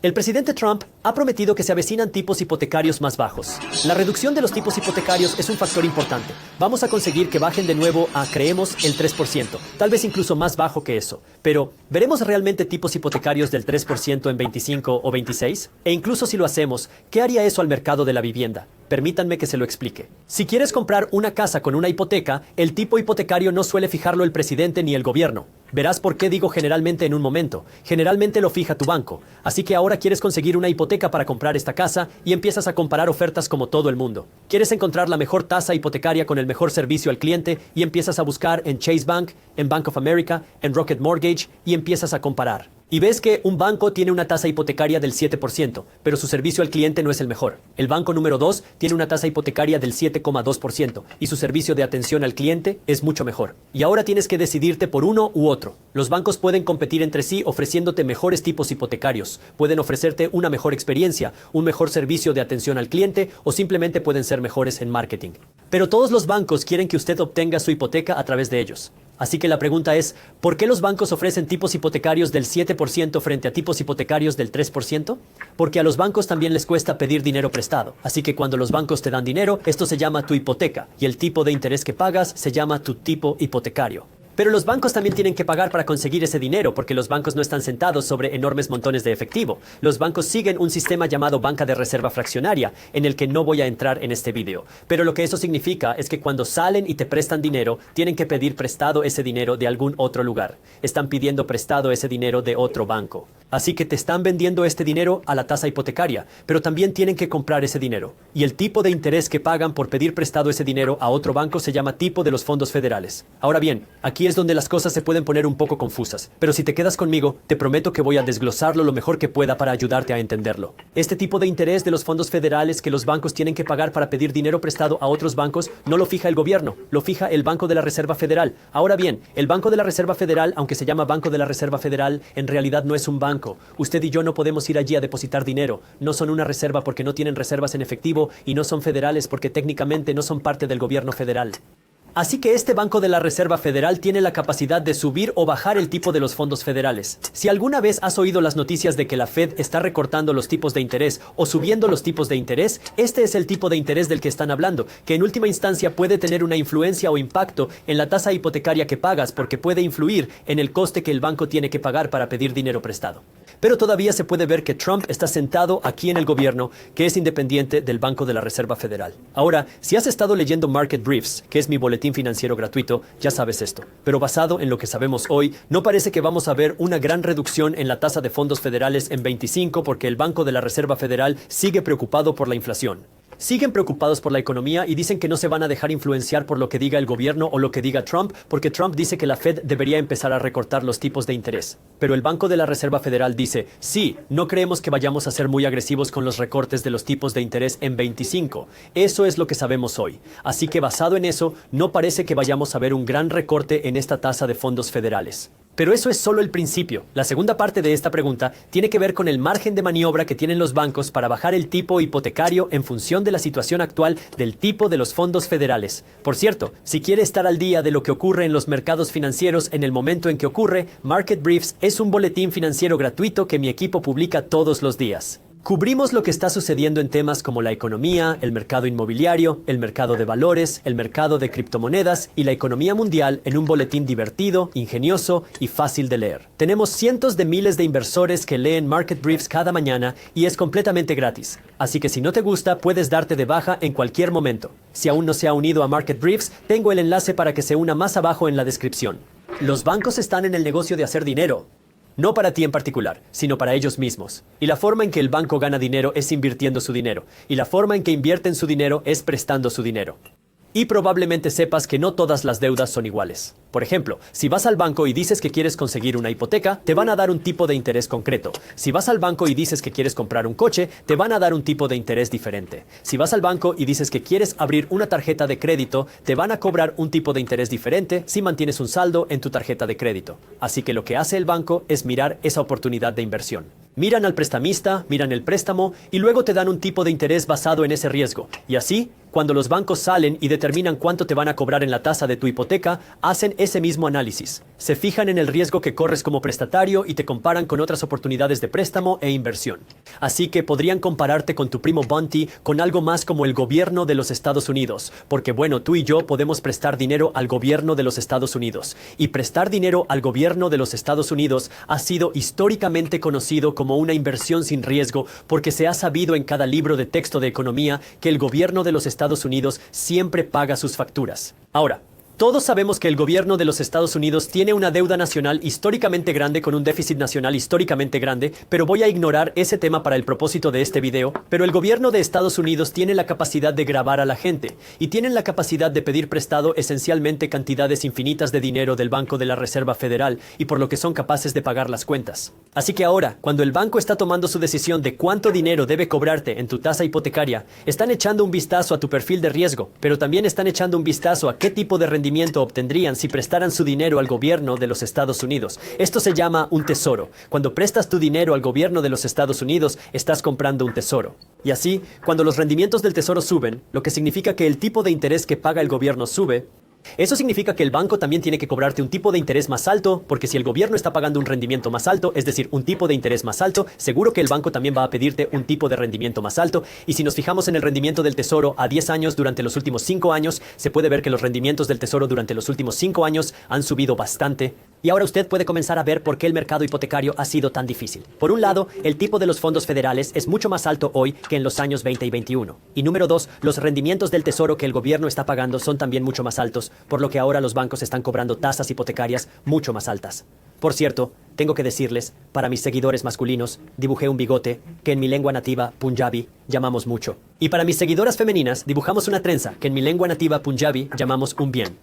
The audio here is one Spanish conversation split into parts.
El presidente Trump ha prometido que se avecinan tipos hipotecarios más bajos. La reducción de los tipos hipotecarios es un factor importante. Vamos a conseguir que bajen de nuevo a, creemos, el 3%, tal vez incluso más bajo que eso. Pero, ¿veremos realmente tipos hipotecarios del 3% en 25 o 26? E incluso si lo hacemos, ¿qué haría eso al mercado de la vivienda? Permítanme que se lo explique. Si quieres comprar una casa con una hipoteca, el tipo hipotecario no suele fijarlo el presidente ni el gobierno. Verás por qué digo generalmente en un momento. Generalmente lo fija tu banco. Así que ahora quieres conseguir una hipoteca para comprar esta casa y empiezas a comparar ofertas como todo el mundo. Quieres encontrar la mejor tasa hipotecaria con el mejor servicio al cliente y empiezas a buscar en Chase Bank, en Bank of America, en Rocket Mortgage y empiezas a comparar. Y ves que un banco tiene una tasa hipotecaria del 7%, pero su servicio al cliente no es el mejor. El banco número 2 tiene una tasa hipotecaria del 7,2% y su servicio de atención al cliente es mucho mejor. Y ahora tienes que decidirte por uno u otro. Los bancos pueden competir entre sí ofreciéndote mejores tipos hipotecarios, pueden ofrecerte una mejor experiencia, un mejor servicio de atención al cliente o simplemente pueden ser mejores en marketing. Pero todos los bancos quieren que usted obtenga su hipoteca a través de ellos. Así que la pregunta es, ¿por qué los bancos ofrecen tipos hipotecarios del 7% frente a tipos hipotecarios del 3%? Porque a los bancos también les cuesta pedir dinero prestado. Así que cuando los bancos te dan dinero, esto se llama tu hipoteca, y el tipo de interés que pagas se llama tu tipo hipotecario. Pero los bancos también tienen que pagar para conseguir ese dinero, porque los bancos no están sentados sobre enormes montones de efectivo. Los bancos siguen un sistema llamado banca de reserva fraccionaria, en el que no voy a entrar en este video. Pero lo que eso significa es que cuando salen y te prestan dinero, tienen que pedir prestado ese dinero de algún otro lugar. Están pidiendo prestado ese dinero de otro banco. Así que te están vendiendo este dinero a la tasa hipotecaria, pero también tienen que comprar ese dinero. Y el tipo de interés que pagan por pedir prestado ese dinero a otro banco se llama tipo de los fondos federales. Ahora bien, aquí es donde las cosas se pueden poner un poco confusas, pero si te quedas conmigo, te prometo que voy a desglosarlo lo mejor que pueda para ayudarte a entenderlo. Este tipo de interés de los fondos federales que los bancos tienen que pagar para pedir dinero prestado a otros bancos no lo fija el gobierno, lo fija el Banco de la Reserva Federal. Ahora bien, el Banco de la Reserva Federal, aunque se llama Banco de la Reserva Federal, en realidad no es un banco. Usted y yo no podemos ir allí a depositar dinero. No son una reserva porque no tienen reservas en efectivo y no son federales porque técnicamente no son parte del gobierno federal. Así que este Banco de la Reserva Federal tiene la capacidad de subir o bajar el tipo de los fondos federales. Si alguna vez has oído las noticias de que la Fed está recortando los tipos de interés o subiendo los tipos de interés, este es el tipo de interés del que están hablando, que en última instancia puede tener una influencia o impacto en la tasa hipotecaria que pagas porque puede influir en el coste que el banco tiene que pagar para pedir dinero prestado. Pero todavía se puede ver que Trump está sentado aquí en el gobierno, que es independiente del Banco de la Reserva Federal. Ahora, si has estado leyendo Market Briefs, que es mi boletín financiero gratuito, ya sabes esto. Pero basado en lo que sabemos hoy, no parece que vamos a ver una gran reducción en la tasa de fondos federales en 25 porque el Banco de la Reserva Federal sigue preocupado por la inflación. Siguen preocupados por la economía y dicen que no se van a dejar influenciar por lo que diga el gobierno o lo que diga Trump, porque Trump dice que la Fed debería empezar a recortar los tipos de interés. Pero el Banco de la Reserva Federal dice, sí, no creemos que vayamos a ser muy agresivos con los recortes de los tipos de interés en 25. Eso es lo que sabemos hoy. Así que basado en eso, no parece que vayamos a ver un gran recorte en esta tasa de fondos federales. Pero eso es solo el principio. La segunda parte de esta pregunta tiene que ver con el margen de maniobra que tienen los bancos para bajar el tipo hipotecario en función de la situación actual del tipo de los fondos federales. Por cierto, si quiere estar al día de lo que ocurre en los mercados financieros en el momento en que ocurre, Market Briefs es un boletín financiero gratuito que mi equipo publica todos los días. Cubrimos lo que está sucediendo en temas como la economía, el mercado inmobiliario, el mercado de valores, el mercado de criptomonedas y la economía mundial en un boletín divertido, ingenioso y fácil de leer. Tenemos cientos de miles de inversores que leen Market Briefs cada mañana y es completamente gratis. Así que si no te gusta, puedes darte de baja en cualquier momento. Si aún no se ha unido a Market Briefs, tengo el enlace para que se una más abajo en la descripción. Los bancos están en el negocio de hacer dinero. No para ti en particular, sino para ellos mismos. Y la forma en que el banco gana dinero es invirtiendo su dinero. Y la forma en que invierten su dinero es prestando su dinero. Y probablemente sepas que no todas las deudas son iguales. Por ejemplo, si vas al banco y dices que quieres conseguir una hipoteca, te van a dar un tipo de interés concreto. Si vas al banco y dices que quieres comprar un coche, te van a dar un tipo de interés diferente. Si vas al banco y dices que quieres abrir una tarjeta de crédito, te van a cobrar un tipo de interés diferente si mantienes un saldo en tu tarjeta de crédito. Así que lo que hace el banco es mirar esa oportunidad de inversión. Miran al prestamista, miran el préstamo y luego te dan un tipo de interés basado en ese riesgo. Y así, cuando los bancos salen y determinan cuánto te van a cobrar en la tasa de tu hipoteca, hacen ese mismo análisis. Se fijan en el riesgo que corres como prestatario y te comparan con otras oportunidades de préstamo e inversión. Así que podrían compararte con tu primo Bunty con algo más como el gobierno de los Estados Unidos. Porque bueno, tú y yo podemos prestar dinero al gobierno de los Estados Unidos. Y prestar dinero al gobierno de los Estados Unidos ha sido históricamente conocido como una inversión sin riesgo porque se ha sabido en cada libro de texto de economía que el gobierno de los Estados Unidos siempre paga sus facturas. Ahora, todos sabemos que el gobierno de los Estados Unidos tiene una deuda nacional históricamente grande con un déficit nacional históricamente grande, pero voy a ignorar ese tema para el propósito de este video. Pero el gobierno de Estados Unidos tiene la capacidad de gravar a la gente y tienen la capacidad de pedir prestado esencialmente cantidades infinitas de dinero del Banco de la Reserva Federal y por lo que son capaces de pagar las cuentas. Así que ahora, cuando el banco está tomando su decisión de cuánto dinero debe cobrarte en tu tasa hipotecaria, están echando un vistazo a tu perfil de riesgo, pero también están echando un vistazo a qué tipo de rendimiento obtendrían si prestaran su dinero al gobierno de los Estados Unidos. Esto se llama un tesoro. Cuando prestas tu dinero al gobierno de los Estados Unidos, estás comprando un tesoro. Y así, cuando los rendimientos del tesoro suben, lo que significa que el tipo de interés que paga el gobierno sube, eso significa que el banco también tiene que cobrarte un tipo de interés más alto, porque si el gobierno está pagando un rendimiento más alto, es decir, un tipo de interés más alto, seguro que el banco también va a pedirte un tipo de rendimiento más alto. Y si nos fijamos en el rendimiento del tesoro a 10 años durante los últimos 5 años, se puede ver que los rendimientos del tesoro durante los últimos 5 años han subido bastante. Y ahora usted puede comenzar a ver por qué el mercado hipotecario ha sido tan difícil. Por un lado, el tipo de los fondos federales es mucho más alto hoy que en los años 20 y 21. Y número 2, los rendimientos del tesoro que el gobierno está pagando son también mucho más altos, por lo que ahora los bancos están cobrando tasas hipotecarias mucho más altas. Por cierto, tengo que decirles, para mis seguidores masculinos, dibujé un bigote que en mi lengua nativa, Punjabi, llamamos mucho. Y para mis seguidoras femeninas, dibujamos una trenza que en mi lengua nativa, Punjabi, llamamos un bien.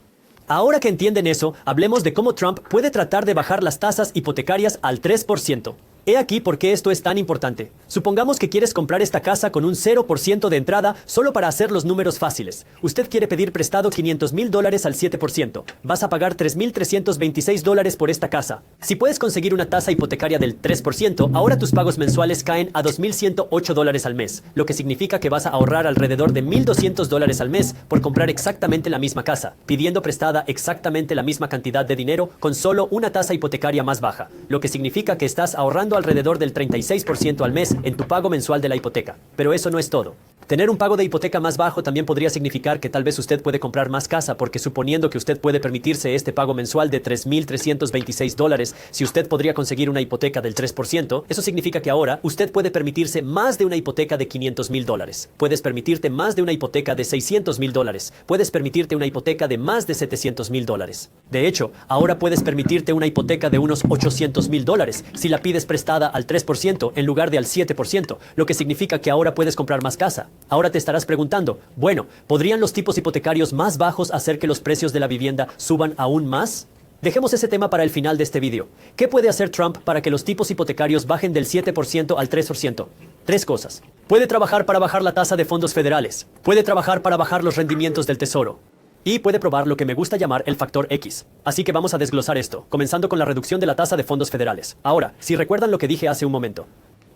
Ahora que entienden eso, hablemos de cómo Trump puede tratar de bajar las tasas hipotecarias al 3%. He aquí por qué esto es tan importante. Supongamos que quieres comprar esta casa con un 0% de entrada solo para hacer los números fáciles. Usted quiere pedir prestado $500,000 al 7%. Vas a pagar $3,326 por esta casa. Si puedes conseguir una tasa hipotecaria del 3%, ahora tus pagos mensuales caen a $2,108 al mes, lo que significa que vas a ahorrar alrededor de $1,200 al mes por comprar exactamente la misma casa, pidiendo prestada exactamente la misma cantidad de dinero con solo una tasa hipotecaria más baja, lo que significa que estás ahorrando alrededor del 36% al mes en tu pago mensual de la hipoteca. Pero eso no es todo. Tener un pago de hipoteca más bajo también podría significar que tal vez usted puede comprar más casa, porque suponiendo que usted puede permitirse este pago mensual de $3,326, si usted podría conseguir una hipoteca del 3%, eso significa que ahora usted puede permitirse más de una hipoteca de $500,000. Puedes permitirte más de una hipoteca de $600,000. Puedes permitirte una hipoteca de más de $700,000. De hecho, ahora puedes permitirte una hipoteca de unos $800,000 si la pides prestada al 3% en lugar de al 7%, lo que significa que ahora puedes comprar más casa. Ahora te estarás preguntando, bueno, ¿podrían los tipos hipotecarios más bajos hacer que los precios de la vivienda suban aún más? Dejemos ese tema para el final de este video. ¿Qué puede hacer Trump para que los tipos hipotecarios bajen del 7% al 3%? 3 cosas. Puede trabajar para bajar la tasa de fondos federales. Puede trabajar para bajar los rendimientos del tesoro. Y puede probar lo que me gusta llamar el factor X. Así que vamos a desglosar esto, comenzando con la reducción de la tasa de fondos federales. Ahora, si recuerdan lo que dije hace un momento,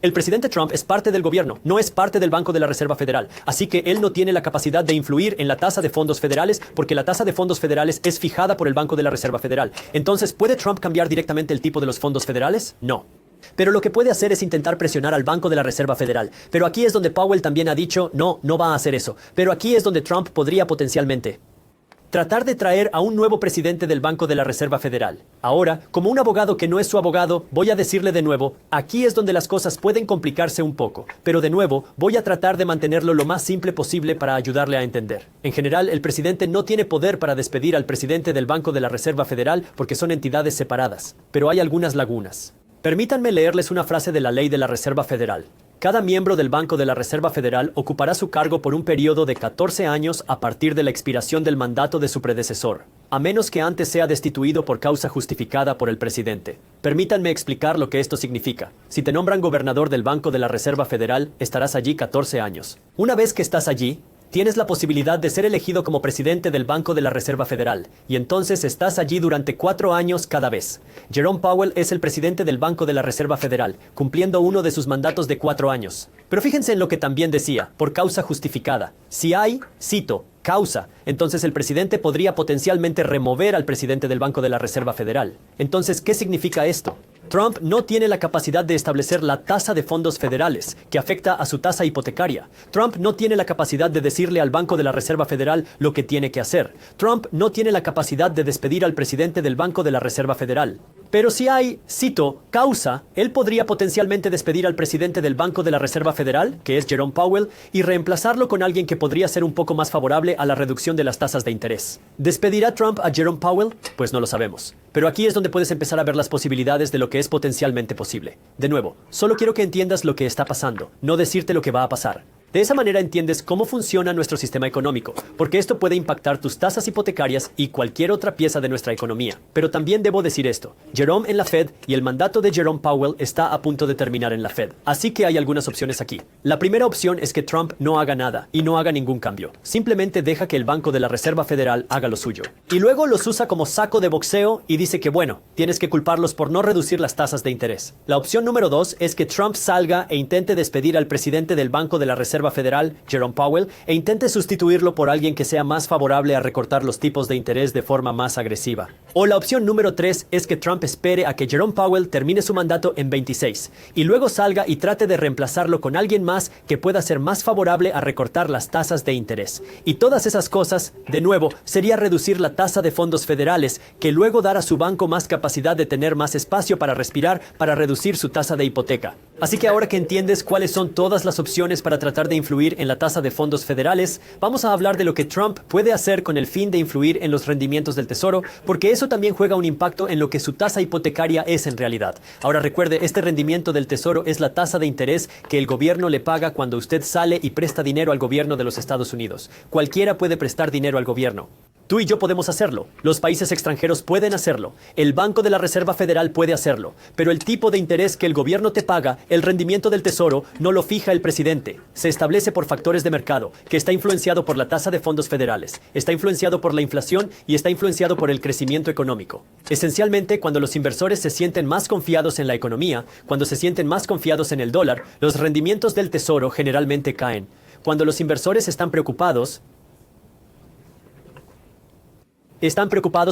el presidente Trump es parte del gobierno, no es parte del Banco de la Reserva Federal, así que él no tiene la capacidad de influir en la tasa de fondos federales porque la tasa de fondos federales es fijada por el Banco de la Reserva Federal. Entonces, ¿puede Trump cambiar directamente el tipo de los fondos federales? No. Pero lo que puede hacer es intentar presionar al Banco de la Reserva Federal. Pero aquí es donde Powell también ha dicho, no va a hacer eso. Pero aquí es donde Trump podría potencialmente tratar de traer a un nuevo presidente del Banco de la Reserva Federal. Ahora, como un abogado que no es su abogado, voy a decirle de nuevo, aquí es donde las cosas pueden complicarse un poco. Pero de nuevo, voy a tratar de mantenerlo lo más simple posible para ayudarle a entender. En general, el presidente no tiene poder para despedir al presidente del Banco de la Reserva Federal porque son entidades separadas. Pero hay algunas lagunas. Permítanme leerles una frase de la ley de la Reserva Federal. Cada miembro del Banco de la Reserva Federal ocupará su cargo por un periodo de 14 años a partir de la expiración del mandato de su predecesor, a menos que antes sea destituido por causa justificada por el presidente. Permítanme explicar lo que esto significa. Si te nombran gobernador del Banco de la Reserva Federal, estarás allí 14 años. Una vez que estás allí, tienes la posibilidad de ser elegido como presidente del Banco de la Reserva Federal, y entonces estás allí durante 4 años cada vez. Jerome Powell es el presidente del Banco de la Reserva Federal, cumpliendo uno de sus mandatos de 4 años. Pero fíjense en lo que también decía, por causa justificada. Si hay, cito, causa, entonces el presidente podría potencialmente remover al presidente del Banco de la Reserva Federal. Entonces, ¿qué significa esto? Trump no tiene la capacidad de establecer la tasa de fondos federales, que afecta a su tasa hipotecaria. Trump no tiene la capacidad de decirle al Banco de la Reserva Federal lo que tiene que hacer. Trump no tiene la capacidad de despedir al presidente del Banco de la Reserva Federal. Pero si hay, cito, causa, él podría potencialmente despedir al presidente del Banco de la Reserva Federal, que es Jerome Powell, y reemplazarlo con alguien que podría ser un poco más favorable a la reducción de las tasas de interés. ¿Despedirá Trump a Jerome Powell? Pues no lo sabemos. Pero aquí es donde puedes empezar a ver las posibilidades de lo que es potencialmente posible. De nuevo, solo quiero que entiendas lo que está pasando, no decirte lo que va a pasar. De esa manera entiendes cómo funciona nuestro sistema económico, porque esto puede impactar tus tasas hipotecarias y cualquier otra pieza de nuestra economía. Pero también debo decir esto, Jerome en la Fed y el mandato de Jerome Powell está a punto de terminar en la Fed. Así que hay algunas opciones aquí. La primera opción es que Trump no haga nada y no haga ningún cambio. Simplemente deja que el Banco de la Reserva Federal haga lo suyo. Y luego los usa como saco de boxeo y dice que bueno, tienes que culparlos por no reducir las tasas de interés. La opción número 2 es que Trump salga e intente despedir al presidente del Banco de la Reserva Federal, Jerome Powell, e intente sustituirlo por alguien que sea más favorable a recortar los tipos de interés de forma más agresiva. O la opción número 3 es que Trump espere a que Jerome Powell termine su mandato en 26 y luego salga y trate de reemplazarlo con alguien más que pueda ser más favorable a recortar las tasas de interés. Y todas esas cosas, de nuevo, sería reducir la tasa de fondos federales, que luego dar a su banco más capacidad de tener más espacio para respirar, para reducir su tasa de hipoteca. Así que ahora que entiendes cuáles son todas las opciones para tratar de influir en la tasa de fondos federales, vamos a hablar de lo que Trump puede hacer con el fin de influir en los rendimientos del Tesoro, porque eso también juega un impacto en lo que su tasa hipotecaria es en realidad. Ahora recuerde, este rendimiento del Tesoro es la tasa de interés que el gobierno le paga cuando usted sale y presta dinero al gobierno de los Estados Unidos. Cualquiera puede prestar dinero al gobierno. Tú y yo podemos hacerlo. Los países extranjeros pueden hacerlo. El Banco de la Reserva Federal puede hacerlo. Pero el tipo de interés que el gobierno te paga, el rendimiento del Tesoro, no lo fija el presidente. Se establece por factores de mercado, que está influenciado por la tasa de fondos federales, está influenciado por la inflación y está influenciado por el crecimiento económico. Esencialmente, cuando los inversores se sienten más confiados en la economía, cuando se sienten más confiados en el dólar, los rendimientos del Tesoro generalmente caen. Cuando los inversores están preocupados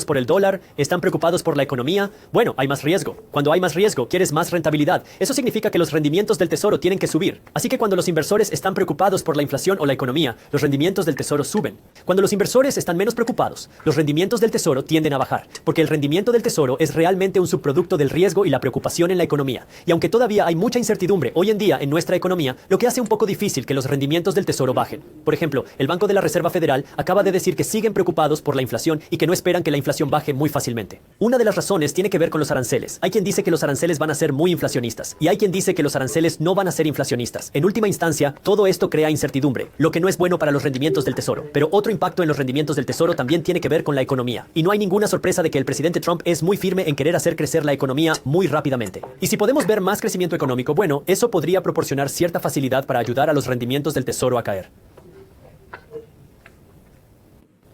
por el dólar, están preocupados por la economía. Bueno, hay más riesgo. Cuando hay más riesgo, quieres más rentabilidad. Eso significa que los rendimientos del Tesoro tienen que subir. Así que cuando los inversores están preocupados por la inflación o la economía, los rendimientos del Tesoro suben. Cuando los inversores están menos preocupados, los rendimientos del Tesoro tienden a bajar, porque el rendimiento del Tesoro es realmente un subproducto del riesgo y la preocupación en la economía. Y aunque todavía hay mucha incertidumbre hoy en día en nuestra economía, lo que hace un poco difícil que los rendimientos del Tesoro bajen. Por ejemplo, el Banco de la Reserva Federal acaba de decir que siguen preocupados por la inflación y que no esperan que la inflación baje muy fácilmente. Una de las razones tiene que ver con los aranceles. Hay quien dice que los aranceles van a ser muy inflacionistas y hay quien dice que los aranceles no van a ser inflacionistas. En última instancia, todo esto crea incertidumbre, lo que no es bueno para los rendimientos del Tesoro. Pero otro impacto en los rendimientos del Tesoro también tiene que ver con la economía. Y no hay ninguna sorpresa de que el presidente Trump es muy firme en querer hacer crecer la economía muy rápidamente. Y si podemos ver más crecimiento económico, bueno, eso podría proporcionar cierta facilidad para ayudar a los rendimientos del Tesoro a caer.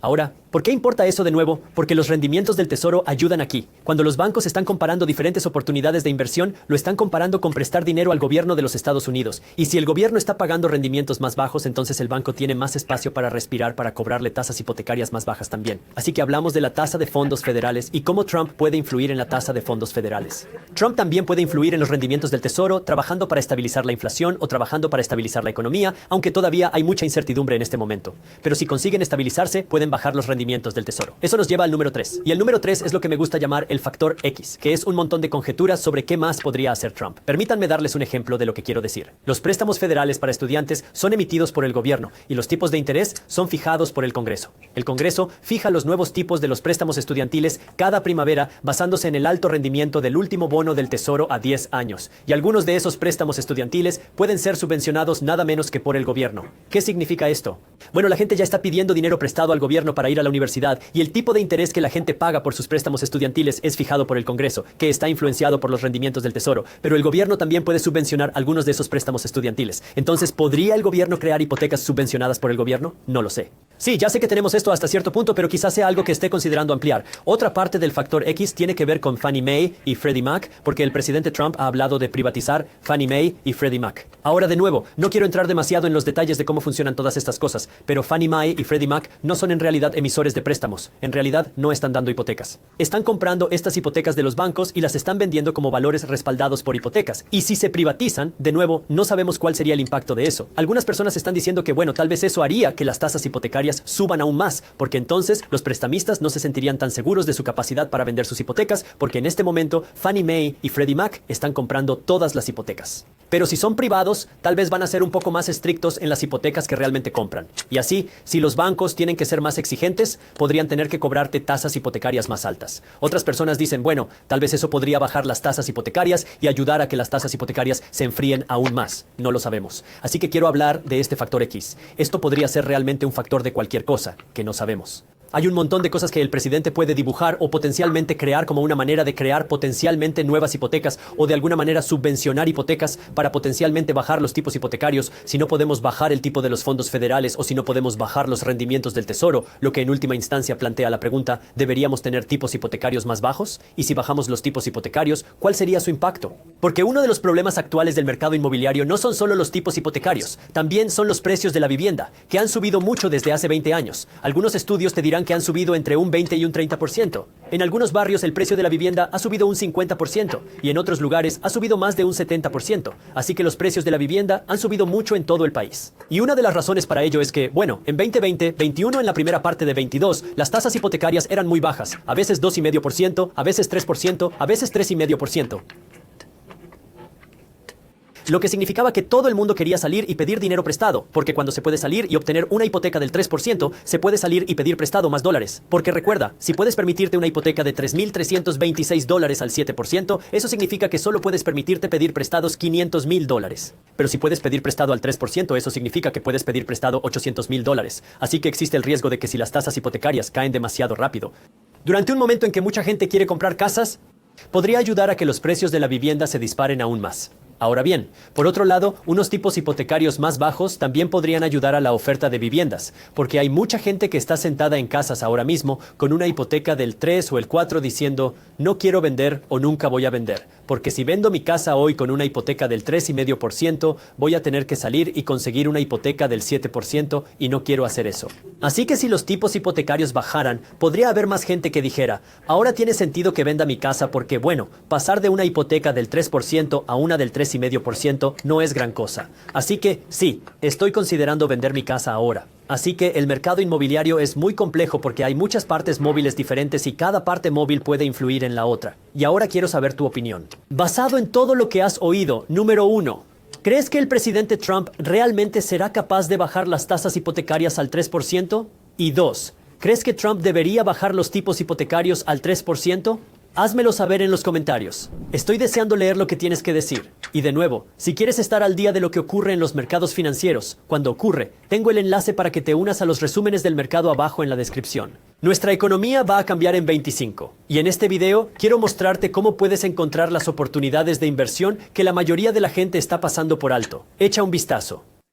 Ahora, ¿por qué importa eso de nuevo? Porque los rendimientos del Tesoro ayudan aquí. Cuando los bancos están comparando diferentes oportunidades de inversión, lo están comparando con prestar dinero al gobierno de los Estados Unidos. Y si el gobierno está pagando rendimientos más bajos, entonces el banco tiene más espacio para respirar, para cobrarle tasas hipotecarias más bajas también. Así que hablamos de la tasa de fondos federales y cómo Trump puede influir en la tasa de fondos federales. Trump también puede influir en los rendimientos del Tesoro, trabajando para estabilizar la inflación o trabajando para estabilizar la economía, aunque todavía hay mucha incertidumbre en este momento. Pero si consiguen estabilizarse, pueden bajar los rendimientos del Tesoro. Eso nos lleva al número 3. Y el número 3 es lo que me gusta llamar el factor X, que es un montón de conjeturas sobre qué más podría hacer Trump. Permítanme darles un ejemplo de lo que quiero decir. Los préstamos federales para estudiantes son emitidos por el gobierno y los tipos de interés son fijados por el Congreso. El Congreso fija los nuevos tipos de los préstamos estudiantiles cada primavera basándose en el alto rendimiento del último bono del Tesoro a 10 años. Y algunos de esos préstamos estudiantiles pueden ser subvencionados nada menos que por el gobierno. ¿Qué significa esto? Bueno, la gente ya está pidiendo dinero prestado al gobierno gobierno para ir a la universidad y el tipo de interés que la gente paga por sus préstamos estudiantiles es fijado por el Congreso, que está influenciado por los rendimientos del Tesoro. Pero el gobierno también puede subvencionar algunos de esos préstamos estudiantiles. Entonces, ¿podría el gobierno crear hipotecas subvencionadas por el gobierno? No lo sé. Sí, ya sé que tenemos esto hasta cierto punto, pero quizás sea algo que esté considerando ampliar. Otra parte del factor X tiene que ver con Fannie Mae y Freddie Mac, porque el presidente Trump ha hablado de privatizar Fannie Mae y Freddie Mac. Ahora, de nuevo, no quiero entrar demasiado en los detalles de cómo funcionan todas estas cosas, pero Fannie Mae y Freddie Mac no son en realidad emisores de préstamos. En realidad, no están dando hipotecas. Están comprando estas hipotecas de los bancos y las están vendiendo como valores respaldados por hipotecas. Y si se privatizan, de nuevo, no sabemos cuál sería el impacto de eso. Algunas personas están diciendo que, bueno, tal vez eso haría que las tasas hipotecarias suban aún más, porque entonces los prestamistas no se sentirían tan seguros de su capacidad para vender sus hipotecas, porque en este momento Fannie Mae y Freddie Mac están comprando todas las hipotecas. Pero si son privados, tal vez van a ser un poco más estrictos en las hipotecas que realmente compran. Y así, si los bancos tienen que ser más exigentes, podrían tener que cobrarte tasas hipotecarias más altas. Otras personas dicen, bueno, tal vez eso podría bajar las tasas hipotecarias y ayudar a que las tasas hipotecarias se enfríen aún más. No lo sabemos. Así que quiero hablar de este factor X. Esto podría ser realmente un factor de cualquier cosa que no sabemos. Hay un montón de cosas que el presidente puede dibujar o potencialmente crear como una manera de crear potencialmente nuevas hipotecas o de alguna manera subvencionar hipotecas para potencialmente bajar los tipos hipotecarios si no podemos bajar el tipo de los fondos federales o si no podemos bajar los rendimientos del tesoro, lo que en última instancia plantea la pregunta, ¿deberíamos tener tipos hipotecarios más bajos? Y si bajamos los tipos hipotecarios, ¿cuál sería su impacto? Porque uno de los problemas actuales del mercado inmobiliario no son solo los tipos hipotecarios, también son los precios de la vivienda, que han subido mucho desde hace 20 años. Algunos estudios te dirán que han subido entre un 20 y un 30%. En algunos barrios el precio de la vivienda ha subido un 50% y en otros lugares ha subido más de un 70%. Así que los precios de la vivienda han subido mucho en todo el país. Y una de las razones para ello es que, bueno, en 2020, 21 en la primera parte de 22, las tasas hipotecarias eran muy bajas, a veces 2,5%, a veces 3%, a veces 3,5%. Lo que significaba que todo el mundo quería salir y pedir dinero prestado, porque cuando se puede salir y obtener una hipoteca del 3%, se puede salir y pedir prestado más dólares. Porque recuerda, si puedes permitirte una hipoteca de $3,326 al 7%, eso significa que solo puedes permitirte pedir prestados $500,000. Pero si puedes pedir prestado al 3%, eso significa que puedes pedir prestado $800,000. Así que existe el riesgo de que si las tasas hipotecarias caen demasiado rápido, durante un momento en que mucha gente quiere comprar casas, podría ayudar a que los precios de la vivienda se disparen aún más. Ahora bien, por otro lado, unos tipos hipotecarios más bajos también podrían ayudar a la oferta de viviendas, porque hay mucha gente que está sentada en casas ahora mismo con una hipoteca del 3 o el 4 diciendo, no quiero vender o nunca voy a vender, porque si vendo mi casa hoy con una hipoteca del 3,5%, voy a tener que salir y conseguir una hipoteca del 7% y no quiero hacer eso. Así que si los tipos hipotecarios bajaran, podría haber más gente que dijera, ahora tiene sentido que venda mi casa porque, bueno, pasar de una hipoteca del 3% a una del 3,5% no es gran cosa. Así que, sí, estoy considerando vender mi casa ahora. Así que el mercado inmobiliario es muy complejo porque hay muchas partes móviles diferentes y cada parte móvil puede influir en la otra. Y ahora quiero saber tu opinión. Basado en todo lo que has oído, número 1, ¿crees que el presidente Trump realmente será capaz de bajar las tasas hipotecarias al 3%? Y 2, ¿crees que Trump debería bajar los tipos hipotecarios al 3%? Házmelo saber en los comentarios. Estoy deseando leer lo que tienes que decir. Y de nuevo, si quieres estar al día de lo que ocurre en los mercados financieros, cuando ocurre, tengo el enlace para que te unas a los resúmenes del mercado abajo en la descripción. Nuestra economía va a cambiar en 25. Y en este video quiero mostrarte cómo puedes encontrar las oportunidades de inversión que la mayoría de la gente está pasando por alto. Echa un vistazo.